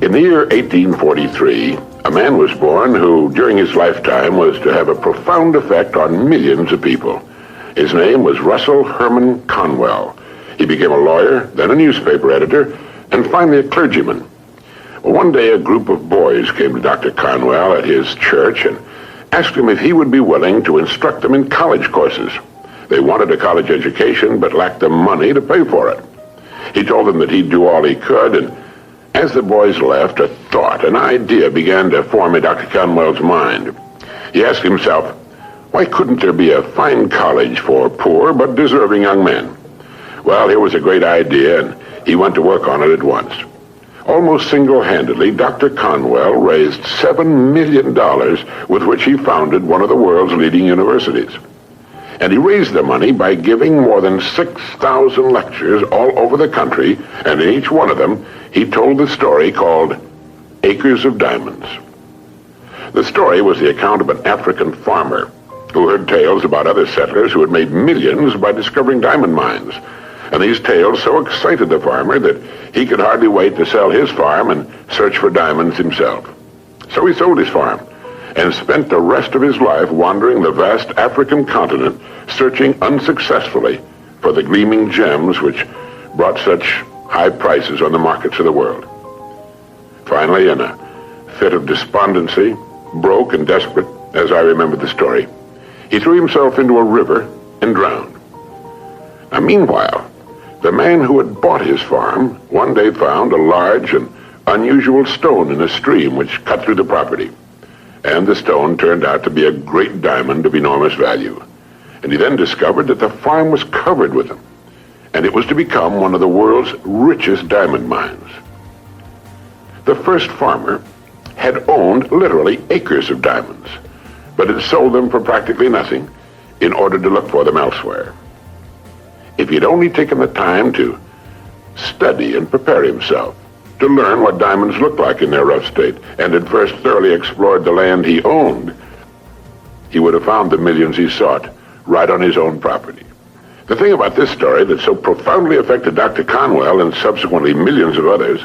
In the year 1843, a man was born who, during his lifetime, was to have a profound effect on millions of people. His name was Russell Herman Conwell. He became a lawyer, then a newspaper editor, and finally a clergyman. Well, one day a group of boys came to Dr. Conwell at his church and asked him if he would be willing to instruct them in college courses. They wanted a college education but lacked the money to pay for it. He told them that he'd do all he could, and as the boys left, a thought, an idea began to form in Dr. Conwell's mind. He asked himself, why couldn't there be a fine college for poor but deserving young men? Well, here was a great idea, and he went to work on it at once. Almost single-handedly, Dr. Conwell raised $7 million with which he founded one of the world's leading universities. And he raised the money by giving more than 6,000 lectures all over the country, and in each one of them, he told the story called Acres of Diamonds. The story was the account of an African farmer who heard tales about other settlers who had made millions by discovering diamond mines. And these tales so excited the farmer that he could hardly wait to sell his farm and search for diamonds himself. So he sold his farm and spent the rest of his life wandering the vast African continent, searching unsuccessfully for the gleaming gems which brought such high prices on the markets of the world. Finally, in a fit of despondency, broke and desperate, as I remember the story, he threw himself into a river and drowned. Now, meanwhile, the man who had bought his farm one day found a large and unusual stone in a stream which cut through the property. And the stone turned out to be a great diamond of enormous value. And he then discovered that the farm was covered with them, and it was to become one of the world's richest diamond mines. The first farmer had owned literally acres of diamonds, but had sold them for practically nothing in order to look for them elsewhere. If he'd only taken the time to study and prepare himself, to learn what diamonds looked like in their rough state, and had first thoroughly explored the land he owned, he would have found the millions he sought right on his own property. The thing about this story that so profoundly affected Dr. Conwell and subsequently millions of others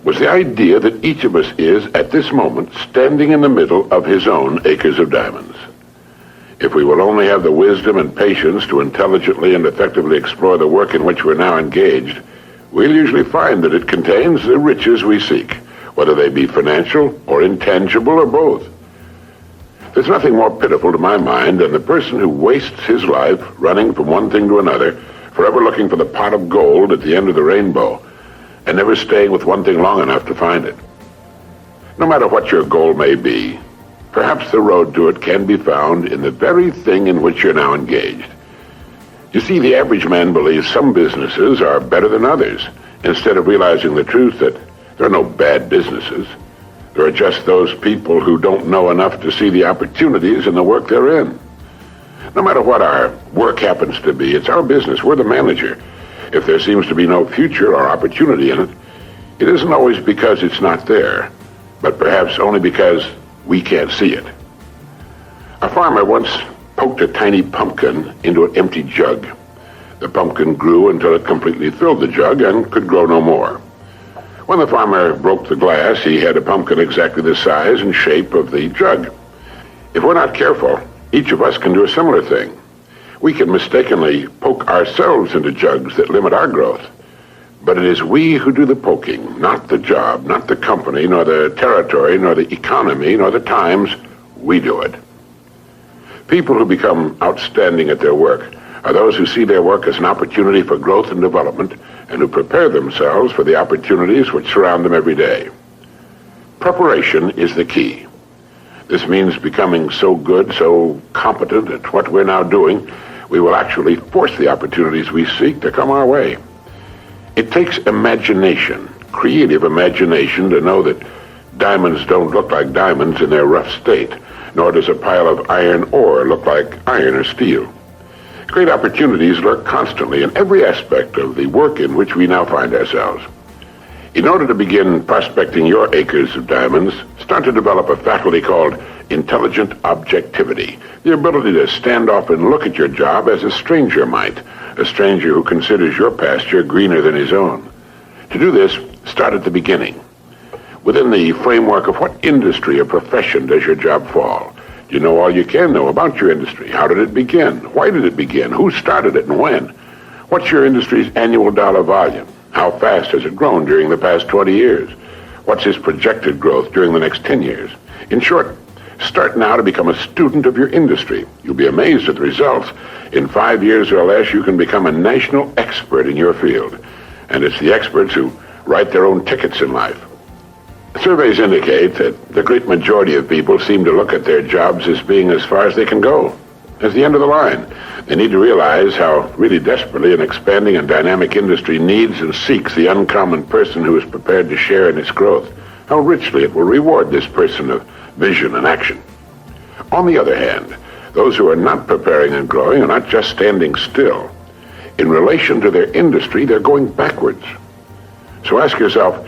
was the idea that each of us is, at this moment, standing in the middle of his own acres of diamonds. If we will only have the wisdom and patience to intelligently and effectively explore the work in which we're now engaged, we'll usually find that it contains the riches we seek, whether they be financial or intangible or both. There's nothing more pitiful to my mind than the person who wastes his life running from one thing to another, forever looking for the pot of gold at the end of the rainbow, and never staying with one thing long enough to find it. No matter what your goal may be, perhaps the road to it can be found in the very thing in which you're now engaged. You see, the average man believes some businesses are better than others, instead of realizing the truth that there are no bad businesses. There are just those people who don't know enough to see the opportunities in the work they're in. No matter what our work happens to be, it's our business. We're the manager. If there seems to be no future or opportunity in it, it isn't always because it's not there, but perhaps only because we can't see it. A farmer once poked a tiny pumpkin into an empty jug. The pumpkin grew until it completely filled the jug and could grow no more. When the farmer broke the glass, he had a pumpkin exactly the size and shape of the jug. If we're not careful, each of us can do a similar thing. We can mistakenly poke ourselves into jugs that limit our growth. But it is we who do the poking, not the job, not the company, nor the territory, nor the economy, nor the times. We do it. People who become outstanding at their work are those who see their work as an opportunity for growth and development, and who prepare themselves for the opportunities which surround them every day. Preparation is the key. This means becoming so good, so competent at what we're now doing, we will actually force the opportunities we seek to come our way. It takes imagination, creative imagination, to know that diamonds don't look like diamonds in their rough state, nor does a pile of iron ore look like iron or steel. Great opportunities lurk constantly in every aspect of the work in which we now find ourselves. In order to begin prospecting your acres of diamonds, start to develop a faculty called intelligent objectivity, the ability to stand off and look at your job as a stranger might, a stranger who considers your pasture greener than his own. To do this, start at the beginning. Within the framework of what industry or profession does your job fall? Do you know all you can know about your industry? How did it begin? Why did it begin? Who started it and when? What's your industry's annual dollar volume? How fast has it grown during the past 20 years? What's its projected growth during the next 10 years? In short, start now to become a student of your industry. You'll be amazed at the results. In 5 years or less, you can become a national expert in your field. And it's the experts who write their own tickets in life. Surveys indicate that the great majority of people seem to look at their jobs as being as far as they can go, as the end of the line. They need to realize how really desperately an expanding and dynamic industry needs and seeks the uncommon person who is prepared to share in its growth, how richly it will reward this person of vision and action. On the other hand, those who are not preparing and growing are not just standing still. In relation to their industry, they're going backwards. So ask yourself,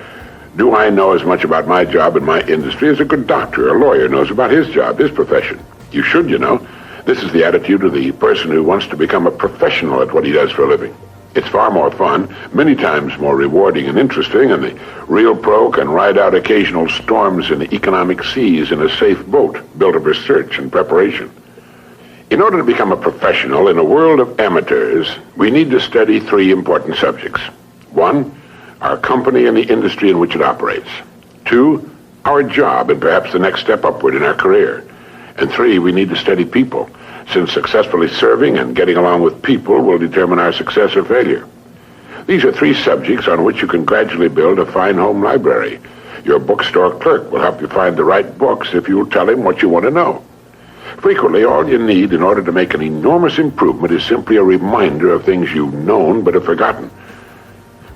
do I know as much about my job and my industry as a good doctor or lawyer knows about his job, his profession? You should, you know. This is the attitude of the person who wants to become a professional at what he does for a living. It's far more fun, many times more rewarding and interesting, and the real pro can ride out occasional storms in the economic seas in a safe boat built of research and preparation. In order to become a professional in a world of amateurs, we need to study 3 important subjects. 1, our company and the industry in which it operates. 2, our job and perhaps the next step upward in our career. And 3, we need to study people, since successfully serving and getting along with people will determine our success or failure. These are 3 subjects on which you can gradually build a fine home library. Your bookstore clerk will help you find the right books if you will tell him what you want to know. Frequently, all you need in order to make an enormous improvement is simply a reminder of things you've known but have forgotten.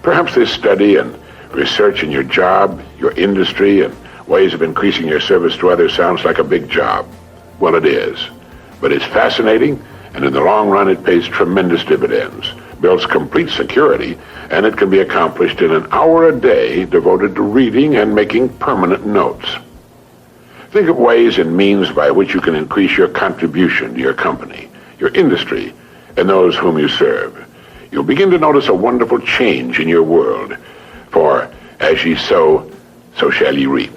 Perhaps this study and research in your job, your industry, and ways of increasing your service to others sounds like a big job. Well, it is. But it's fascinating, and in the long run, it pays tremendous dividends, builds complete security, and it can be accomplished in an hour a day devoted to reading and making permanent notes. Think of ways and means by which you can increase your contribution to your company, your industry, and those whom you serve. You'll begin to notice a wonderful change in your world, for as ye sow, so shall ye reap.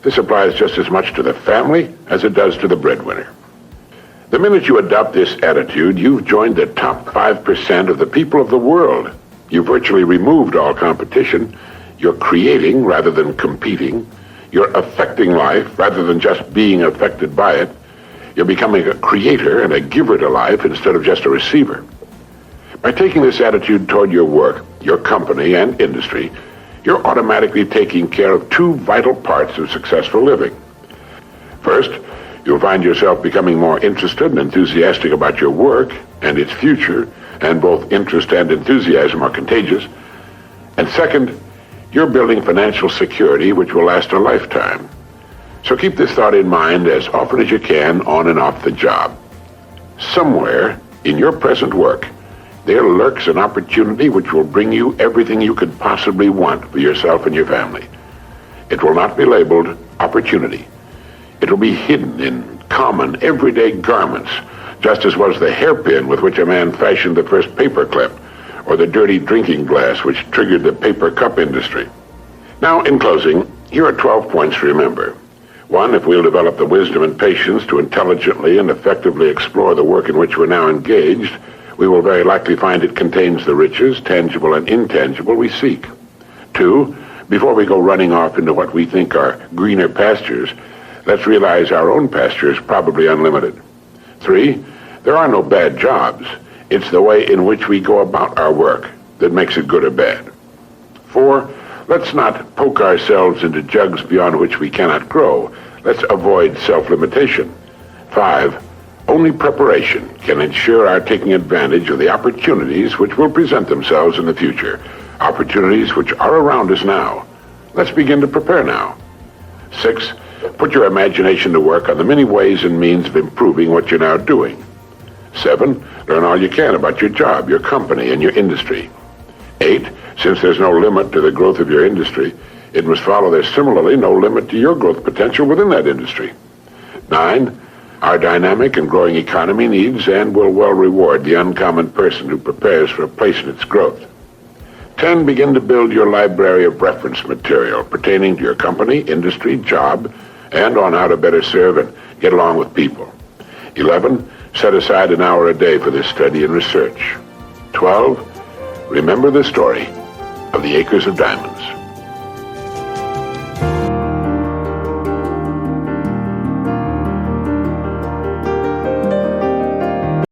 This applies just as much to the family as it does to the breadwinner. The minute you adopt this attitude, you've joined the top 5% of the people of the world. You've virtually removed all competition. You're creating rather than competing. You're affecting life rather than just being affected by it. You're becoming a creator and a giver to life instead of just a receiver. By taking this attitude toward your work, your company, and industry, you're automatically taking care of 2 vital parts of successful living. First, you'll find yourself becoming more interested and enthusiastic about your work and its future, and both interest and enthusiasm are contagious. And second, you're building financial security which will last a lifetime. So keep this thought in mind as often as you can on and off the job. Somewhere in your present work, there lurks an opportunity which will bring you everything you could possibly want for yourself and your family. It will not be labeled opportunity. It will be hidden in common, everyday garments, just as was the hairpin with which a man fashioned the first paperclip, or the dirty drinking glass which triggered the paper cup industry. Now, in closing, here are 12 points to remember. 1, if we'll develop the wisdom and patience to intelligently and effectively explore the work in which we're now engaged, we will very likely find it contains the riches, tangible and intangible, we seek. 2, before we go running off into what we think are greener pastures, let's realize our own pasture is probably unlimited. 3, there are no bad jobs. It's the way in which we go about our work that makes it good or bad. 4, let's not poke ourselves into jugs beyond which we cannot grow. Let's avoid self-limitation. 5, only preparation can ensure our taking advantage of the opportunities which will present themselves in the future, opportunities which are around us now. Let's begin to prepare now. 6, put your imagination to work on the many ways and means of improving what you're now doing. 7, learn all you can about your job, your company, and your industry. 8, since there's no limit to the growth of your industry, it must follow there's similarly no limit to your growth potential within that industry. 9, our dynamic and growing economy needs and will well reward the uncommon person who prepares for a place in its growth. 10. Begin to build your library of reference material pertaining to your company, industry, job, and on how to better serve and get along with people. 11. Set aside an hour a day for this study and research. 12. Remember the story of the acres of diamonds.